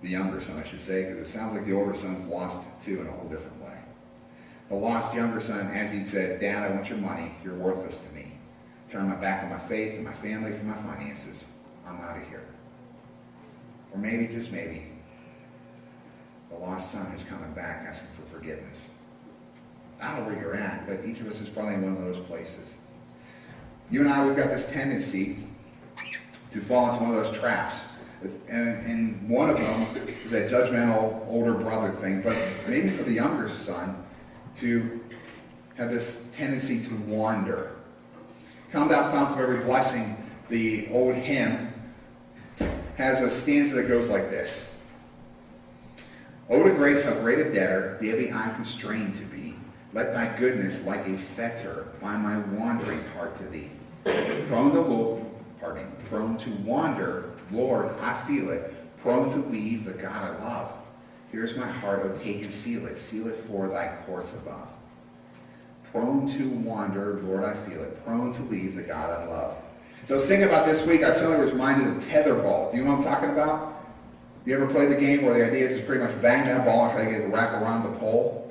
The younger son, I should say, because it sounds like the older son's lost too in a whole different way. The lost younger son, as he says, Dad, I want your money. You're worthless to me. Turn my back on my faith and my family for my finances. I'm out of here. Or maybe, just maybe, the lost son is coming back asking for forgiveness. I don't know where you're at, but each of us is probably in one of those places. You and I, we've got this tendency to fall into one of those traps And one of them is that judgmental older brother thing, but maybe for the younger son to have this tendency to wander. Come thou fount of every blessing, the old hymn, has a stanza that goes like this. O to grace, how great a debtor daily I'm constrained to be. Let thy goodness like a fetter bind my wandering heart to thee. Prone to wander, Lord, I feel it. Prone to leave the God I love. Here's my heart, oh take and seal it for thy courts above. Prone to wander, Lord, I feel it. Prone to leave the God I love. So I was thinking about this week, I suddenly was reminded of tetherball. Do you know what I'm talking about? You ever played the game where the idea is to pretty much bang that ball and try to get it to wrap around the pole?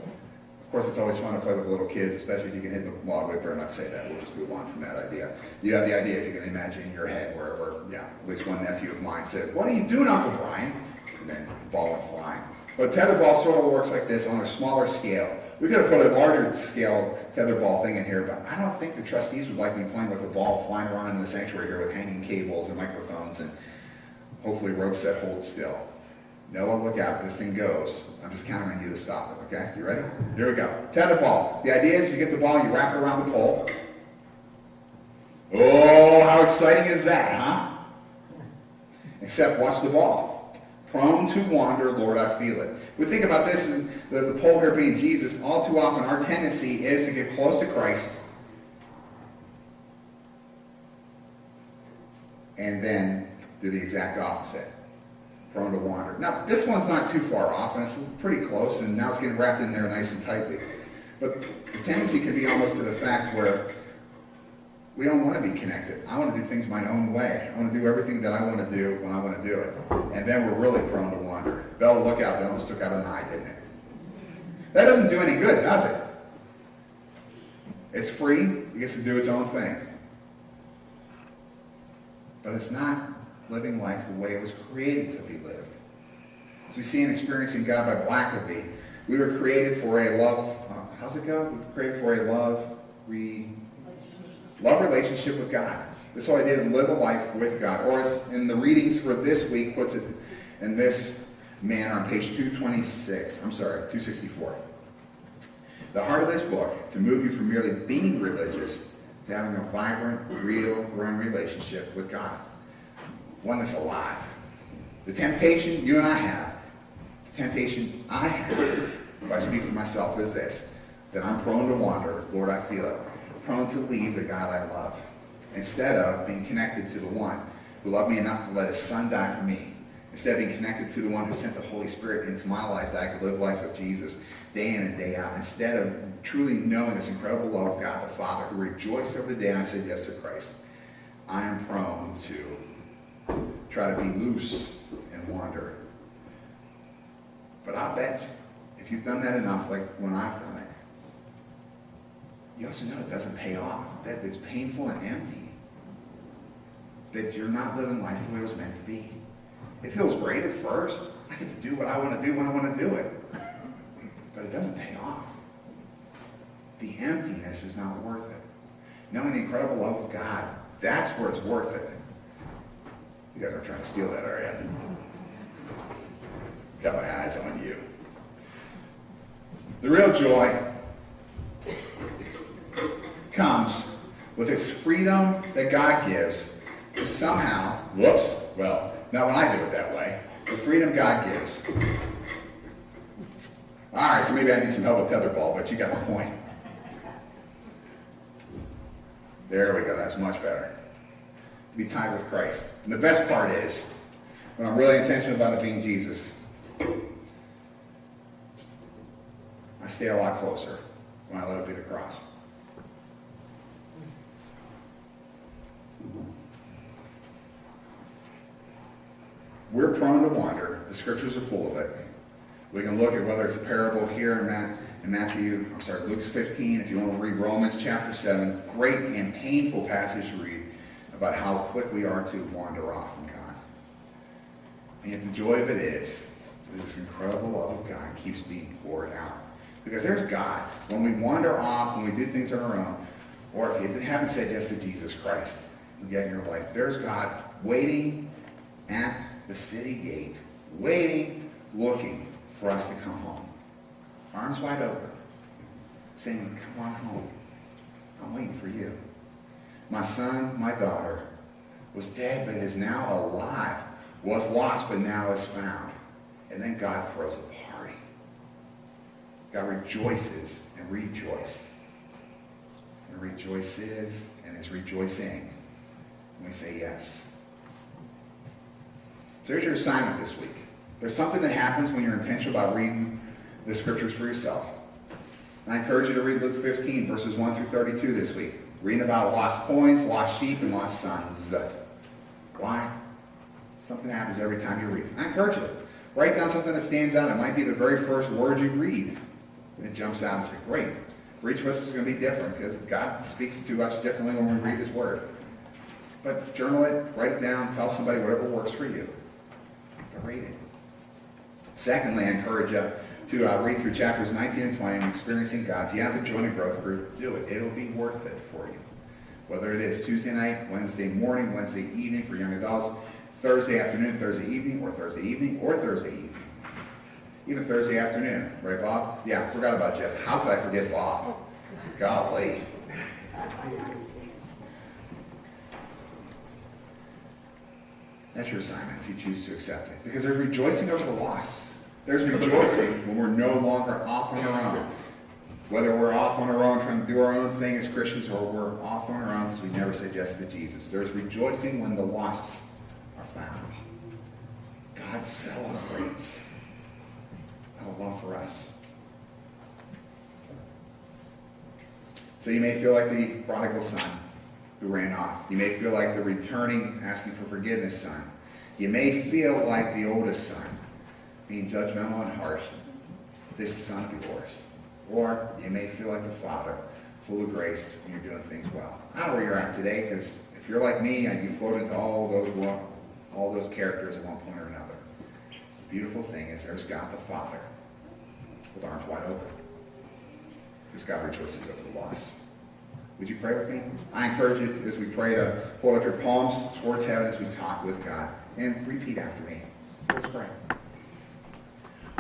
Of course, it's always fun to play with little kids, especially if you can hit the ball. We better not say that. We'll just move on from that idea. You have the idea, if you can imagine in your head, where at least one nephew of mine said, "What are you doing, Uncle Brian?" And then the ball went flying. But tetherball sort of works like this on a smaller scale. We could have put a larger scale tetherball thing in here, but I don't think the trustees would like me playing with a ball flying around in the sanctuary here with hanging cables and microphones and hopefully ropes that hold still. Noah, look out. This thing goes. I'm just counting on you to stop it, okay? You ready? Here we go. Tetherball. The idea is you get the ball, you wrap it around the pole. Oh, how exciting is that, huh? Except watch the ball. Prone to wander, Lord, I feel it. We think about this, and the pole here being Jesus. All too often, our tendency is to get close to Christ and then do the exact opposite. Prone to wander. Now, this one's not too far off, and it's pretty close, and now it's getting wrapped in there nice and tightly. But the tendency can be almost to the fact where we don't want to be connected. I want to do things my own way. I want to do everything that I want to do when I want to do it. And then we're really prone to wander. Bella, look out. That almost took out an eye, didn't it? That doesn't do any good, does it? It's free. It gets to do its own thing. But it's not living life the way it was created to be lived. As we see in Experiencing God by Blackaby, we were created for a love, how's it go? We were created for a love relationship with God. This whole idea to live a life with God. Or as in the readings for this week puts it in this manner on page 264. The heart of this book, to move you from merely being religious to having a vibrant, real, growing relationship with God. One that's alive. The temptation you and I have, if I speak for myself, is this, that I'm prone to wander, Lord, I feel it, prone to leave the God I love, instead of being connected to the one who loved me enough to let his son die for me, instead of being connected to the one who sent the Holy Spirit into my life that I could live life with Jesus day in and day out, instead of truly knowing this incredible love of God the Father who rejoiced over the day I said yes to Christ. I am prone to try to be loose and wander. But I bet if you've done that enough, like when I've done it, you also know it doesn't pay off, that it's painful and empty, that you're not living life the way it was meant to be. It feels great at first. I get to do what I want to do when I want to do it. But it doesn't pay off. The emptiness is not worth it. Knowing the incredible love of God, that's where it's worth it. You guys are trying to steal that, are you? Got my eyes on you. The real joy comes with its freedom that God gives to somehow, not when I do it that way, the freedom God gives. All right, so maybe I need some help with tetherball, but you got the point. There we go, that's much better. Be tied with Christ. And the best part is, when I'm really intentional about it being Jesus, I stay a lot closer when I let it be the cross. We're prone to wander. The scriptures are full of it. We can look at whether it's a parable here in Luke 15, if you want to read Romans chapter 7, great and painful passage to read about how quick we are to wander off from God. And yet the joy of it is this incredible love of God keeps being poured out. Because there's God. When we wander off, when we do things on our own, or if you haven't said yes to Jesus Christ yet in your life, there's God waiting at the city gate, waiting, looking for us to come home. Arms wide open, saying, come on home. I'm waiting for you. My son, my daughter, was dead but is now alive, was lost but now is found. And then God throws a party. God rejoices and rejoiced. And rejoices and is rejoicing. And we say yes. So here's your assignment this week. There's something that happens when you're intentional about reading the scriptures for yourself. And I encourage you to read Luke 15, verses 1 through 32 this week. Reading about lost coins, lost sheep, and lost sons. Why? Something happens every time you read. I encourage you. Write down something that stands out. It might be the very first word you read. And it jumps out at you. Great. For each of us, it's going to be different because God speaks to us differently when we read his word. But journal it, write it down, tell somebody whatever works for you. But read it. Secondly, I encourage you to read through chapters 19 and 20 on experiencing God. If you haven't joined a growth group, do it. It'll be worth it for you. Whether it is Tuesday night, Wednesday morning, Wednesday evening for young adults, Thursday afternoon, Thursday evening, or Thursday evening, or Thursday evening. Even Thursday afternoon. Right, Bob? Yeah, forgot about Jeff. How could I forget Bob? Golly. That's your assignment if you choose to accept it. Because there's rejoicing over the loss. There's rejoicing when we're no longer off on our own. Whether we're off on our own trying to do our own thing as Christians or we're off on our own because we never said yes to Jesus. There's rejoicing when the lost are found. God celebrates our love for us. So you may feel like the prodigal son who ran off. You may feel like the returning, asking for forgiveness son. You may feel like the oldest son, being judgmental and harsh, this son of yours. Or you may feel like the father, full of grace, and you're doing things well. I don't know where you're at today, because if you're like me, you float into all those characters at one point or another. The beautiful thing is there's God the Father with arms wide open. Because God rejoices over the loss. Would you pray with me? I encourage you as we pray to hold up your palms towards heaven as we talk with God. And repeat after me. So let's pray.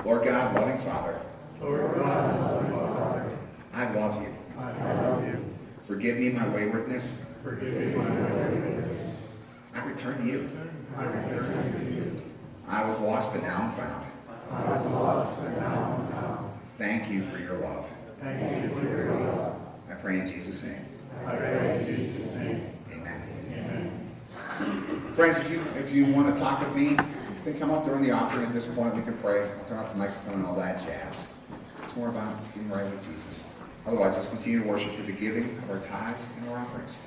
Lord God, loving Father. Lord God, loving Father, I love you. I love you. Forgive me my waywardness. Forgive me my waywardness. I return to you. I return to you. I was lost, but now I'm found. I was lost, but now I'm found. Thank you for your love. Thank you for your love. I pray in Jesus' name. I pray in Jesus' name. Amen. Amen. Friends, if you want to talk with me, then come up during the offering at this point. We can pray. I'll turn off the microphone and all that jazz. It's more about being right with Jesus. Otherwise, let's continue to worship with the giving of our tithes and our offerings.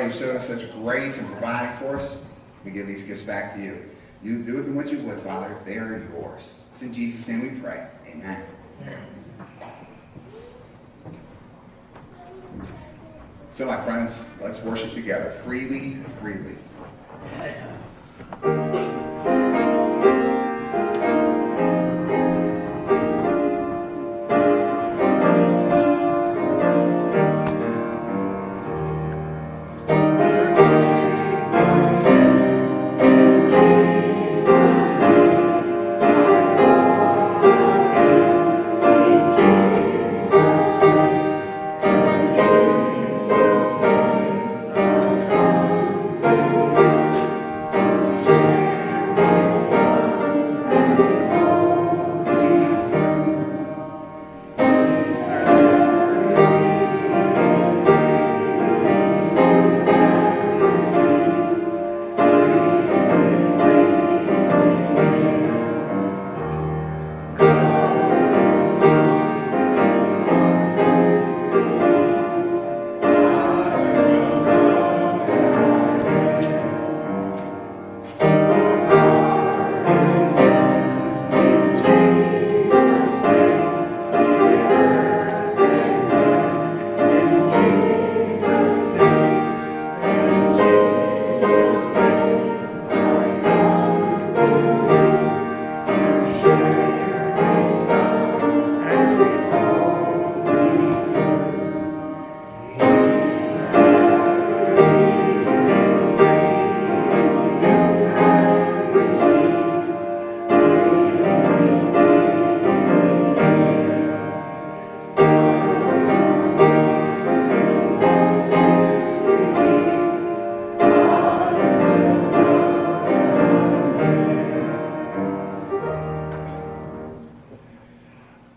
you've showed us such grace in providing for us. We give these gifts back to you. You do with them what you would, Father. They are yours. It's in Jesus' name we pray. Amen. So, my friends, let's worship together. Freely, freely.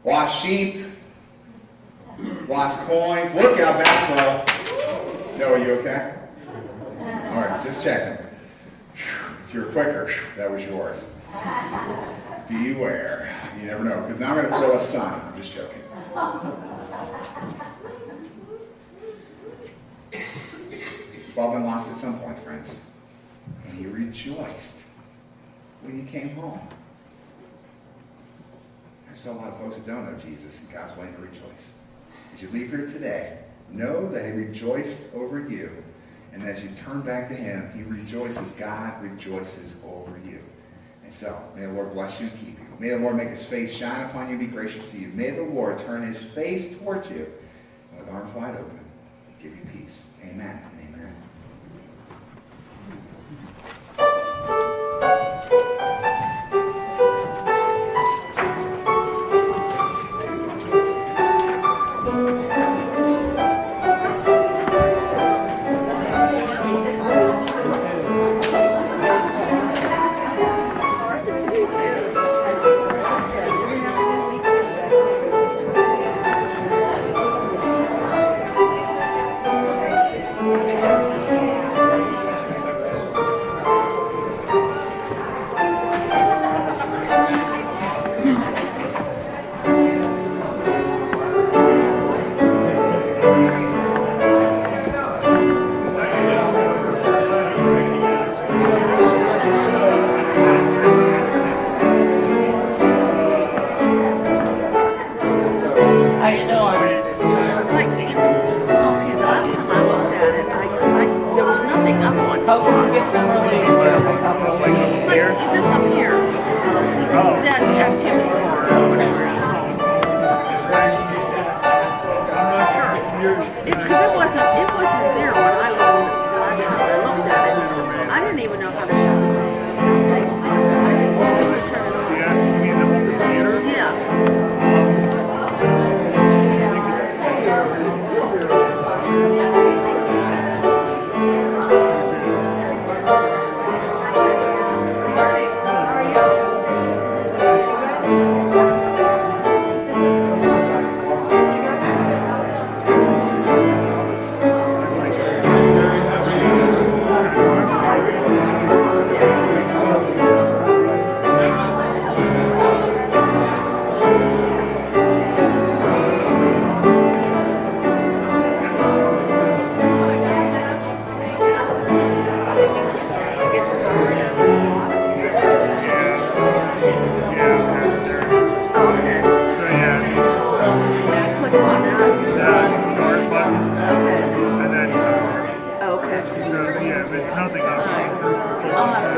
Lost sheep, lost coins. Look out back, bro. No, are you okay? All right, just checking. If you're quicker, that was yours. Beware. You never know, because now I'm going to throw a sign. I'm just joking. We've all been lost at some point, friends. And he rejoiced when you came home. I saw a lot of folks who don't know Jesus, and God's waiting to rejoice. As you leave here today, know that he rejoiced over you, and as you turn back to him, he rejoices. God rejoices over you. And so, may the Lord bless you and keep you. May the Lord make his face shine upon you and be gracious to you. May the Lord turn his face towards you, and with arms wide open, give you peace. Amen and amen.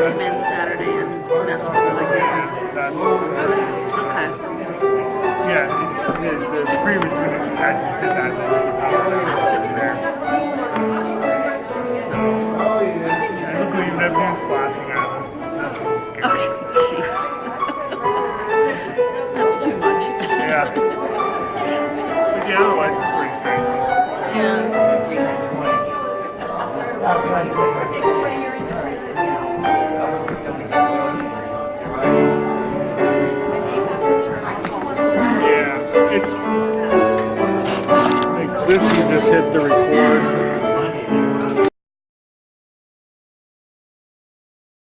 come in Saturday and mess with it, I guess. Okay. Yeah, the previous condition actually said that the power was there. So, and look, we even have news flashing at us. That's a little scary. Okay, jeez. That's too much. Yeah. But yeah, otherwise it's pretty straightforward. Yeah. Yeah, it's like this. You just hit the record.